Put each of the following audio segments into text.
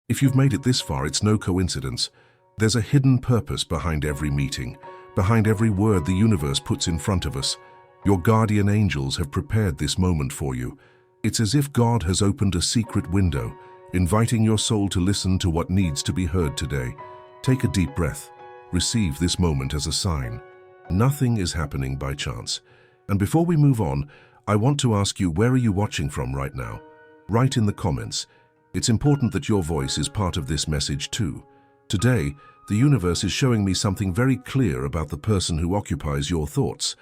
If you've made it this far, it's no coincidence. There's a hidden purpose behind every meeting, behind every word the universe puts in front of us. Your guardian angels have prepared this moment for you. It's as if God has opened a secret window, inviting your soul to listen to what needs to be heard today. Take a deep breath. Receive this moment as a sign. Nothing is happening by chance. And before we move on, I want to ask you, where are you watching from right now? Write in the comments. It's important that your voice is part of this message too. Today, the universe is showing me something very clear about the person who occupies your thoughts.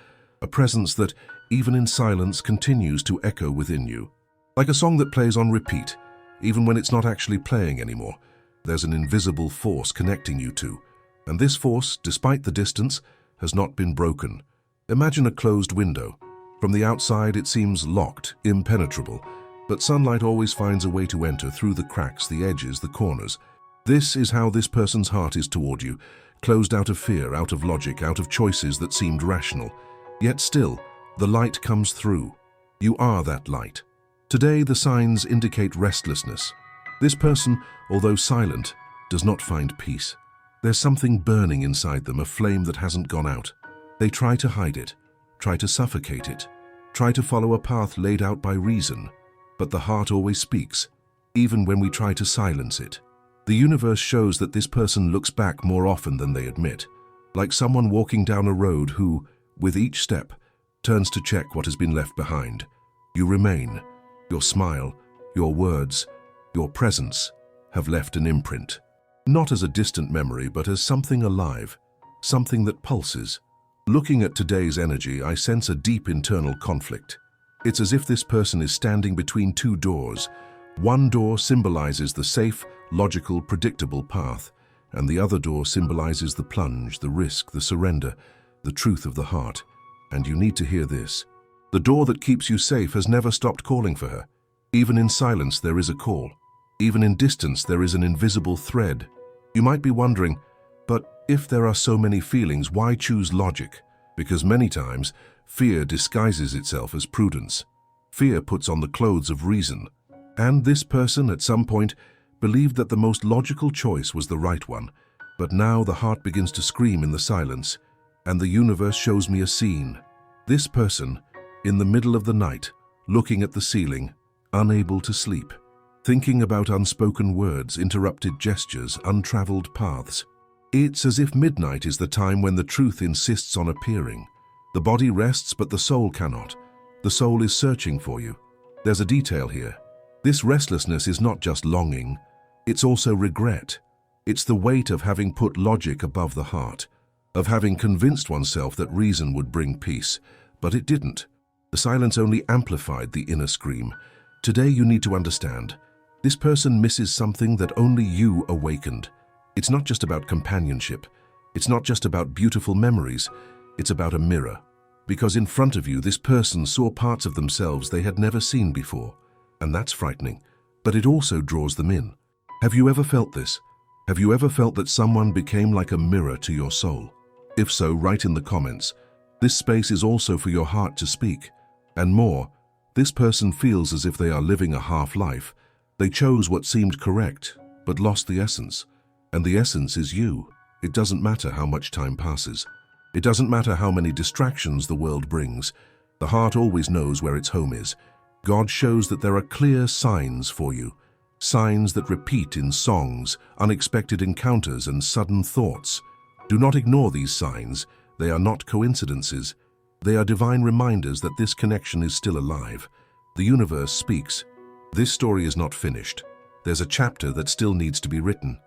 A presence that, even in silence, continues to echo within you. Like a song that plays on repeat, even when it's not actually playing anymore. There's an invisible force connecting you two. And this force, despite the distance, has not been broken. Imagine a closed window. From the outside, it seems locked, impenetrable. But sunlight always finds a way to enter through the cracks, the edges, the corners. This is how this person's heart is toward you, closed out of fear, out of logic, out of choices that seemed rational. Yet still, the light comes through. You are that light. Today, the signs indicate restlessness. This person, although silent, does not find peace. There's something burning inside them, a flame that hasn't gone out. They try to hide it, try to suffocate it, try to follow a path laid out by reason. But the heart always speaks, even when we try to silence it. The universe shows that this person looks back more often than they admit, like someone walking down a road who, with each step, turns to check what has been left behind. You remain. Your smile, your words, your presence have left an imprint. Not as a distant memory, but as something alive, something that pulses. Looking at today's energy, I sense a deep internal conflict. It's as if this person is standing between two doors. One door symbolizes the safe, logical, predictable path, and the other door symbolizes the plunge, the risk, the surrender, the truth of the heart. And you need to hear this. The door that keeps you safe has never stopped calling for her. Even in silence, there is a call. Even in distance, there is an invisible thread. You might be wondering, but if there are so many feelings, why choose logic? Because many times, fear disguises itself as prudence. Fear puts on the clothes of reason. And this person, at some point, believed that the most logical choice was the right one. But now the heart begins to scream in the silence, and the universe shows me a scene. This person, in the middle of the night, looking at the ceiling, unable to sleep, thinking about unspoken words, interrupted gestures, untraveled paths. It's as if midnight is the time when the truth insists on appearing. The body rests, but the soul cannot. The soul is searching for you. There's a detail here. This restlessness is not just longing, it's also regret. It's the weight of having put logic above the heart, of having convinced oneself that reason would bring peace, but it didn't. The silence only amplified the inner scream. Today you need to understand, this person misses something that only you awakened. It's not just about companionship. It's not just about beautiful memories. It's about a mirror. Because in front of you, this person saw parts of themselves they had never seen before. And that's frightening, but it also draws them in. Have you ever felt this? Have you ever felt that someone became like a mirror to your soul? If so, write in the comments. This space is also for your heart to speak. And more, this person feels as if they are living a half-life. They chose what seemed correct, but lost the essence. And the essence is you. It doesn't matter how much time passes. It doesn't matter how many distractions the world brings. The heart always knows where its home is. God shows that there are clear signs for you. Signs that repeat in songs, unexpected encounters, and sudden thoughts. Do not ignore these signs. They are not coincidences. They are divine reminders that this connection is still alive. The universe speaks. This story is not finished. There's a chapter that still needs to be written.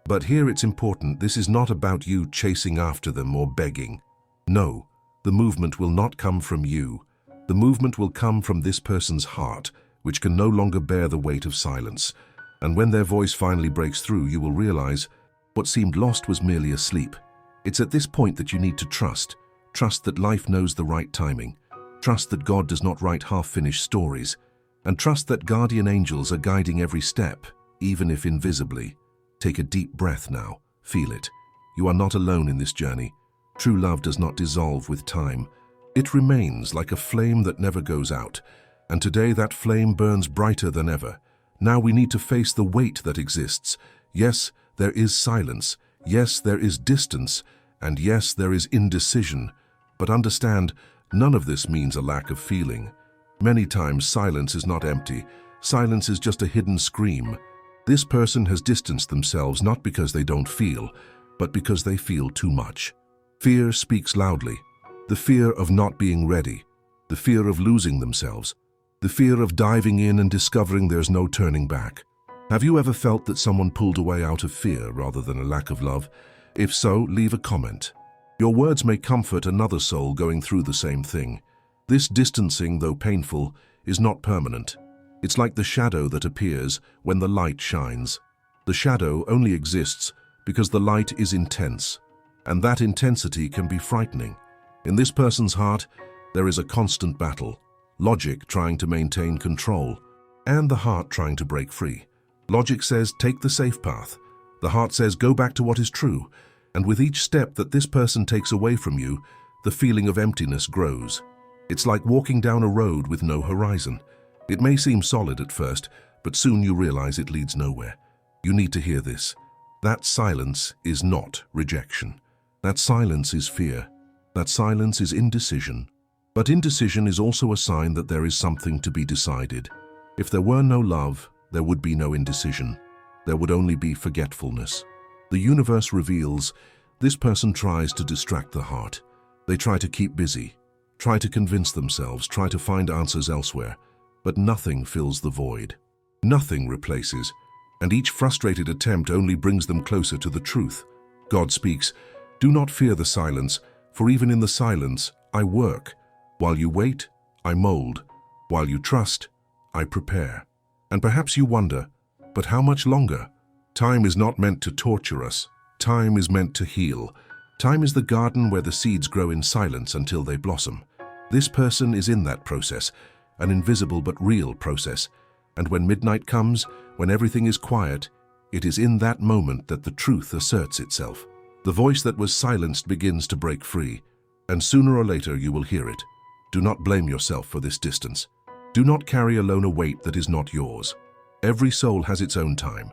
But here it's important, this is not about you chasing after them or begging. No, the movement will not come from you. The movement will come from this person's heart, which can no longer bear the weight of silence. And when their voice finally breaks through, you will realize what seemed lost was merely a sleep. It's at this point that you need to trust. Trust that life knows the right timing. Trust that God does not write half-finished stories. And trust that guardian angels are guiding every step, even if invisibly. Take a deep breath now. Feel it. You are not alone in this journey. True love does not dissolve with time. It remains like a flame that never goes out. And today that flame burns brighter than ever. Now we need to face the weight that exists. Yes, there is silence. Yes, there is distance. And yes, there is indecision. But understand, none of this means a lack of feeling. Many times silence is not empty. Silence is just a hidden scream. This person has distanced themselves not because they don't feel, but because they feel too much. Fear speaks loudly. The fear of not being ready. The fear of losing themselves. The fear of diving in and discovering there's no turning back. Have you ever felt that someone pulled away out of fear rather than a lack of love? If so, leave a comment. Your words may comfort another soul going through the same thing. This distancing, though painful, is not permanent. It's like the shadow that appears when the light shines. The shadow only exists because the light is intense, and that intensity can be frightening. In this person's heart, there is a constant battle. Logic trying to maintain control, and the heart trying to break free. Logic says, take the safe path. The heart says, go back to what is true. And with each step that this person takes away from you, the feeling of emptiness grows. It's like walking down a road with no horizon. It may seem solid at first, but soon you realize it leads nowhere. You need to hear this. That silence is not rejection. That silence is fear. That silence is indecision. But indecision is also a sign that there is something to be decided. If there were no love, there would be no indecision. There would only be forgetfulness. The universe reveals this person tries to distract the heart. They try to keep busy, try to convince themselves, try to find answers elsewhere. But nothing fills the void. Nothing replaces. And each frustrated attempt only brings them closer to the truth. God speaks, do not fear the silence, for even in the silence, I work. While you wait, I mold. While you trust, I prepare. And perhaps you wonder, but how much longer? Time is not meant to torture us. Time is meant to heal. Time is the garden where the seeds grow in silence until they blossom. This person is in that process, an invisible but real process. And when midnight comes, when everything is quiet, it is in that moment that the truth asserts itself. The voice that was silenced begins to break free, and sooner or later you will hear it. Do not blame yourself for this distance. Do not carry alone a weight that is not yours. Every soul has its own time,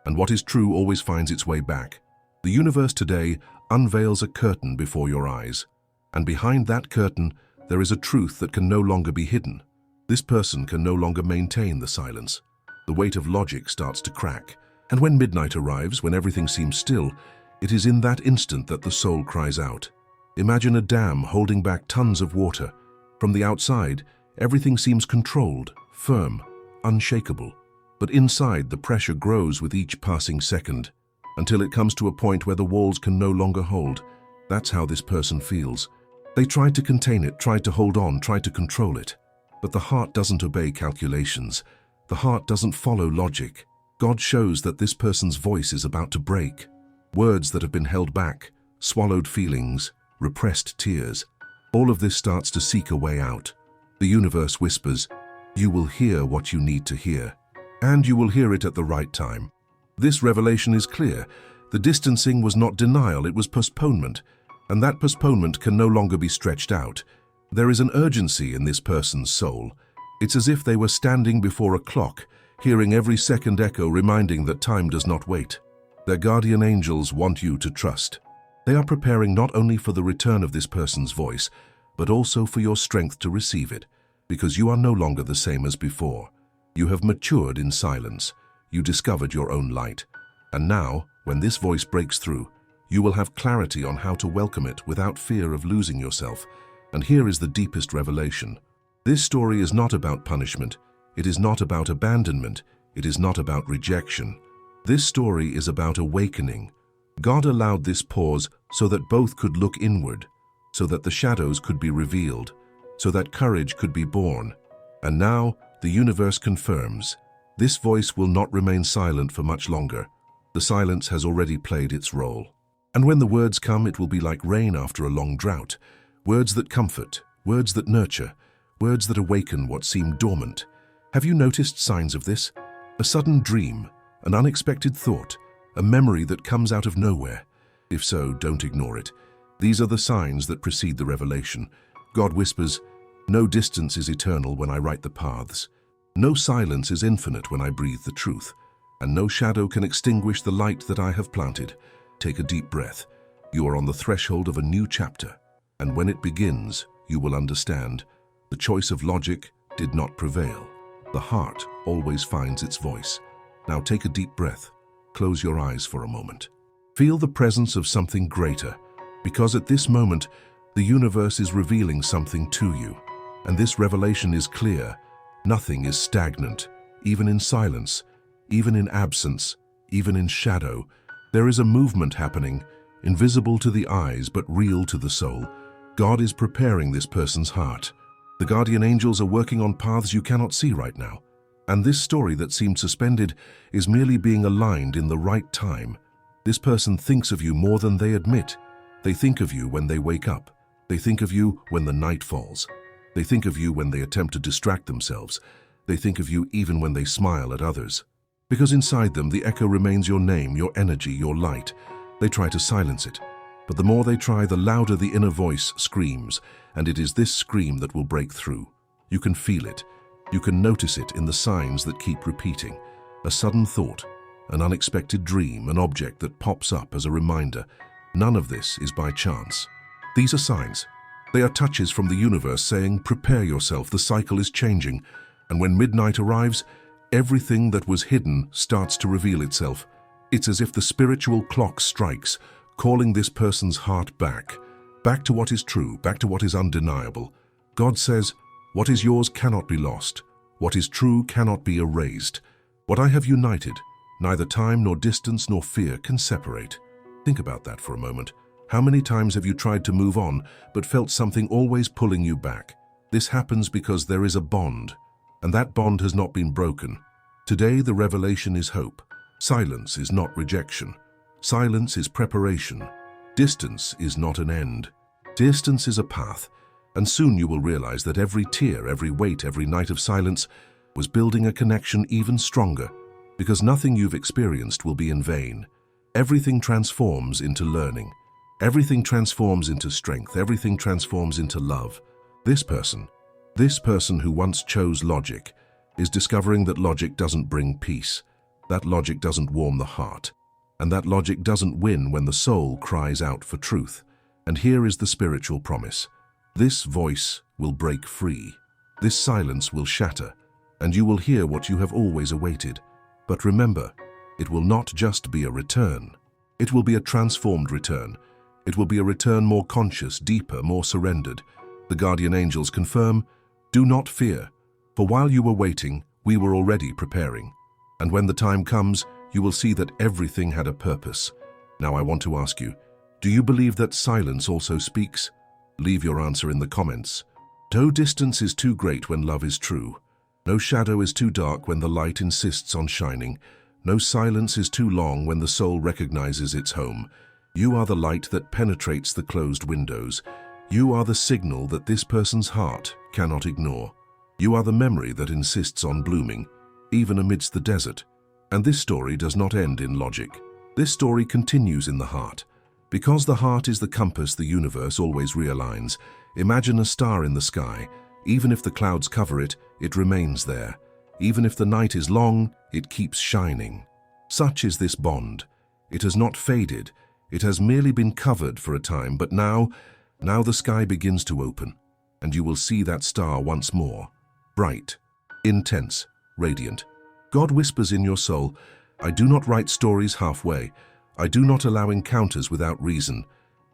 and what is true always finds its way back. The universe today unveils a curtain before your eyes, and behind that curtain there is a truth that can no longer be hidden. This person can no longer maintain the silence. The weight of logic starts to crack, and when midnight arrives, when everything seems still, it is in that instant that the soul cries out. Imagine a dam holding back tons of water. From the outside, everything seems controlled, firm, unshakable. But inside, the pressure grows with each passing second, until it comes to a point where the walls can no longer hold. That's how this person feels. They tried to contain it, tried to hold on, tried to control it. But the heart doesn't obey calculations. The heart doesn't follow logic. God shows that this person's voice is about to break. Words that have been held back, swallowed feelings, repressed tears. All of this starts to seek a way out. The universe whispers, you will hear what you need to hear. And you will hear it at the right time. This revelation is clear. The distancing was not denial, it was postponement. And that postponement can no longer be stretched out. There is an urgency in this person's soul. It's as if they were standing before a clock, hearing every second echo reminding that time does not wait. Their guardian angels want you to trust. They are preparing not only for the return of this person's voice, but also for your strength to receive it, because you are no longer the same as before. You have matured in silence. You discovered your own light. And now, when this voice breaks through, you will have clarity on how to welcome it without fear of losing yourself. And here is the deepest revelation. This story is not about punishment. It is not about abandonment. It is not about rejection. This story is about awakening. God allowed this pause so that both could look inward, so that the shadows could be revealed, so that courage could be born. And now, the universe confirms, this voice will not remain silent for much longer. The silence has already played its role. And when the words come, it will be like rain after a long drought. Words that comfort, words that nurture, words that awaken what seemed dormant. Have you noticed signs of this? A sudden dream, an unexpected thought, a memory that comes out of nowhere. If so, don't ignore it. These are the signs that precede the revelation. God whispers, no distance is eternal when I write the paths. No silence is infinite when I breathe the truth, and no shadow can extinguish the light that I have planted. Take a deep breath. You are on the threshold of a new chapter, and when it begins, you will understand. The choice of logic did not prevail. The heart always finds its voice. Now take a deep breath. Close your eyes for a moment. Feel the presence of something greater, because at this moment, the universe is revealing something to you. And this revelation is clear. Nothing is stagnant, even in silence, even in absence, even in shadow. There is a movement happening, invisible to the eyes but real to the soul. God is preparing this person's heart. The guardian angels are working on paths you cannot see right now. And this story that seemed suspended is merely being aligned in the right time. This person thinks of you more than they admit. They think of you when they wake up. They think of you when the night falls. They think of you when they attempt to distract themselves. They think of you even when they smile at others. Because inside them, the echo remains your name, your energy, your light. They try to silence it. But the more they try, the louder the inner voice screams, and it is this scream that will break through. You can feel it. You can notice it in the signs that keep repeating. A sudden thought, an unexpected dream, an object that pops up as a reminder. None of this is by chance. These are signs. They are touches from the universe saying, prepare yourself, the cycle is changing. And when midnight arrives, everything that was hidden starts to reveal itself. It's as if the spiritual clock strikes, calling this person's heart back to what is true, back to what is undeniable. God says, what is yours cannot be lost. What is true cannot be erased. What I have united, neither time nor distance nor fear can separate. Think about that for a moment. How many times have you tried to move on, but felt something always pulling you back? This happens because there is a bond, and that bond has not been broken. Today, the revelation is hope. Silence is not rejection. Silence is preparation. Distance is not an end. Distance is a path, and soon you will realize that every tear, every wait, every night of silence was building a connection even stronger, because nothing you've experienced will be in vain. Everything transforms into learning. Everything transforms into strength. Everything transforms into love. This person who once chose logic, is discovering that logic doesn't bring peace. That logic doesn't warm the heart. And that logic doesn't win when the soul cries out for truth. And here is the spiritual promise. This voice will break free. This silence will shatter. And you will hear what you have always awaited. But remember, it will not just be a return. It will be a transformed return. It will be a return more conscious, deeper, more surrendered. The guardian angels confirm, do not fear, for while you were waiting, we were already preparing. And when the time comes, you will see that everything had a purpose. Now I want to ask you, do you believe that silence also speaks? Leave your answer in the comments. No distance is too great when love is true. No shadow is too dark when the light insists on shining. No silence is too long when the soul recognizes its home. You are the light that penetrates the closed windows. You are the signal that this person's heart cannot ignore. You are the memory that insists on blooming, even amidst the desert. And this story does not end in logic. This story continues in the heart. Because the heart is the compass the universe always realigns. Imagine a star in the sky. Even if the clouds cover it, it remains there. Even if the night is long, it keeps shining. Such is this bond. It has not faded. It has merely been covered for a time, but now the sky begins to open, and you will see that star once more. Bright, intense, radiant. God whispers in your soul, I do not write stories halfway. I do not allow encounters without reason,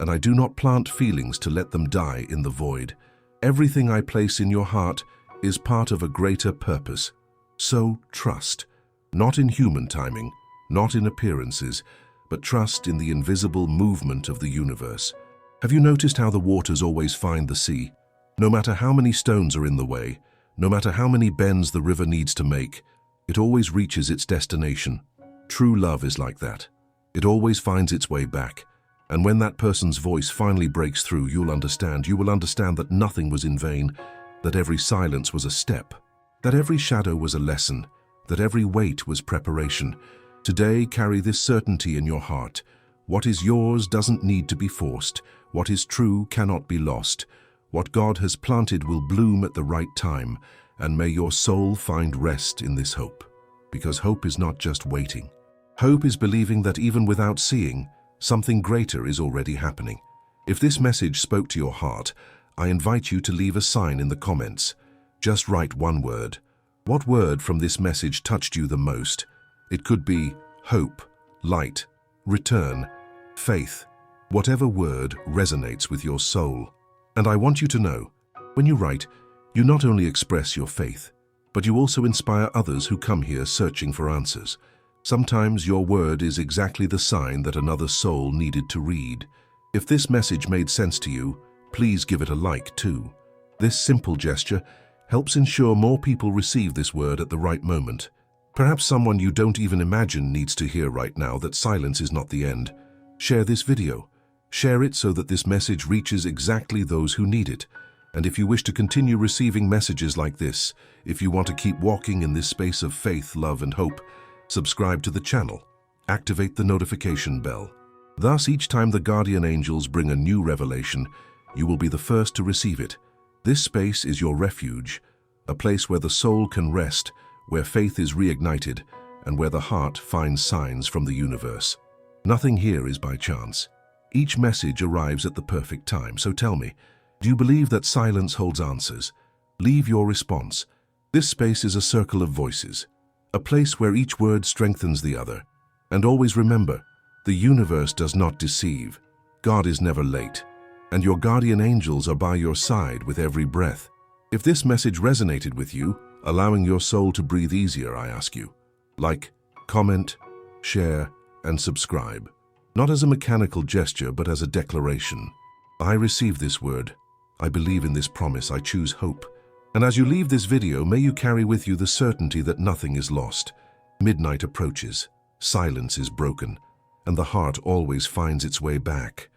and I do not plant feelings to let them die in the void. Everything I place in your heart is part of a greater purpose. So trust, not in human timing, not in appearances, but trust in the invisible movement of the universe. Have you noticed how the waters always find the sea? No matter how many stones are in the way, no matter how many bends the river needs to make, it always reaches its destination. True love is like that. It always finds its way back. And when that person's voice finally breaks through, you will understand that nothing was in vain, that every silence was a step, that every shadow was a lesson, that every wait was preparation. Today, carry this certainty in your heart. What is yours doesn't need to be forced. What is true cannot be lost. What God has planted will bloom at the right time. and may your soul find rest in this hope. Because hope is not just waiting. Hope is believing that even without seeing, something greater is already happening. If this message spoke to your heart, I invite you to leave a sign in the comments. Just write one word. What word from this message touched you the most? It could be hope, light, return, faith. Whatever word resonates with your soul. And I want you to know, when you write, you not only express your faith, but you also inspire others who come here searching for answers. Sometimes your word is exactly the sign that another soul needed to read. If this message made sense to you, please give it a like too. This simple gesture helps ensure more people receive this word at the right moment. Perhaps someone you don't even imagine needs to hear right now that silence is not the end. Share this video. Share it so that this message reaches exactly those who need it. And if you wish to continue receiving messages like this, if you want to keep walking in this space of faith, love, and hope, subscribe to the channel. Activate the notification bell. Thus, each time the guardian angels bring a new revelation, you will be the first to receive it. This space is your refuge, a place where the soul can rest, where faith is reignited, and where the heart finds signs from the universe. Nothing here is by chance. Each message arrives at the perfect time, so tell me, do you believe that silence holds answers? Leave your response. This space is a circle of voices, a place where each word strengthens the other. And always remember, the universe does not deceive. God is never late, and your guardian angels are by your side with every breath. If this message resonated with you, allowing your soul to breathe easier, I ask you, like, comment, share, and subscribe. Not as a mechanical gesture, but as a declaration. I receive this word. I believe in this promise. I choose hope. And as you leave this video, may you carry with you the certainty that nothing is lost. Midnight approaches, silence is broken, and the heart always finds its way back.